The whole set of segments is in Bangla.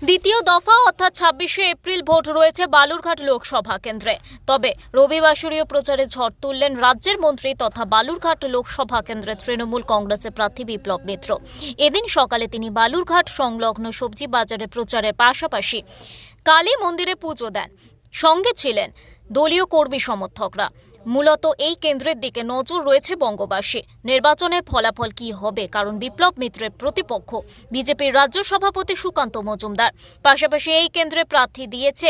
দ্বিতীয় দফা অর্থাৎ ২৬শে এপ্রিল ভোট রয়েছে বালুরঘাট লোকসভা কেন্দ্রে। তবে রবিবাসরীয় প্রচারে ঝড় তুললেন রাজ্যের মন্ত্রী তথা বালুরঘাট লোকসভা কেন্দ্রের তৃণমূল কংগ্রেসের প্রার্থী বিপ্লব মিত্র। এদিন সকালে তিনি বালুরঘাট সংলগ্ন সবজি বাজারে প্রচারের পাশাপাশি কালী মন্দিরে পুজো দেন। সঙ্গে ছিলেন দলীয় কর্মী সমর্থকরা। মূলত এই কেন্দ্রের দিকে নজর রয়েছে বঙ্গবাসী। নির্বাচনের ফলাফল কি হবে, কারণ বিপ্লব মিত্রের প্রতিপক্ষ বিজেপির রাজ্য সভাপতি সুকান্ত মজুমদার। পাশাপাশি এই কেন্দ্রে প্রার্থী দিয়েছে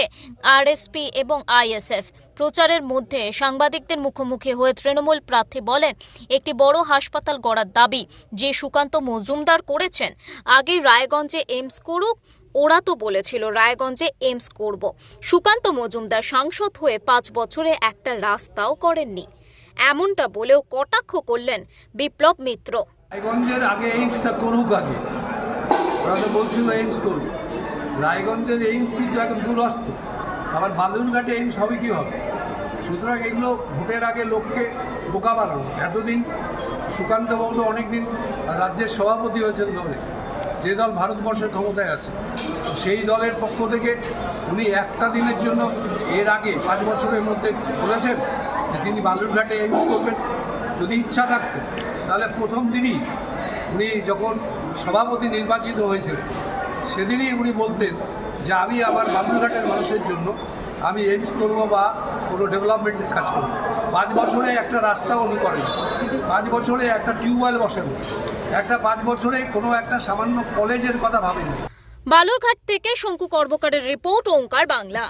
আরএসপি এবং আইএসএফ। প্রচারের মধ্যে সাংবাদিকদের মুখোমুখি হয়ে তৃণমূল প্রার্থী বলেন, একটি বড় হাসপাতাল গড়ার দাবি যে সুকান্ত মজুমদার করেছেন। আগে রায়গঞ্জে এইমস করুক, ওরা তো বলেছিল রায়গঞ্জে এইমস করব। সুকান্ত মজুমদার সাংসদ হয়ে ৫ বছরে একটা রাস্তাও করেননি, এমনটা বলেও কটাক্ষ করলেন বিপ্লব মিত্র। রায়গঞ্জের আগে এইমসটা করুক, আগে ওরা তো বলছিল এইমস করুক। রায়গঞ্জের এইমস কিন্তু এখন দূরস্থ, আবার বালুরঘাটে এইমস হবে কি হবে? সুতরাং এগুলো ভোটের আগে লোককে বোকা বানানো। এতদিন সুকান্তবাবু তো অনেকদিন রাজ্যের সভাপতি হয়েছেন দলে, যে দল ভারতবর্ষের ক্ষমতায় আছে, সেই দলের পক্ষ থেকে উনি একটা দিনের জন্য এর আগে ৫ বছরের মধ্যে বলেছেন যে তিনি বালুরঘাটে এইমস করবেন। যদি ইচ্ছা থাকতো তাহলে প্রথম দিনই উনি যখন সভাপতি নির্বাচিত হয়েছিলেন সেদিনই উনি বলতেন যে আমি আবার বালুরঘাটের মানুষের জন্য আমি এইমস করবো বা কোনো ডেভেলপমেন্টের কাজ করবো। ৫ বছরে একটা রাস্তা উনি করেন, ৫ বছরে একটা টিউবওয়েল বসেন, ৫ বছরে কোনো একটা সামান্য কলেজের কথা ভাবেন। বালুরঘাট থেকে শঙ্কু কর্মকারের রিপোর্ট, ওঙ্কার বাংলা।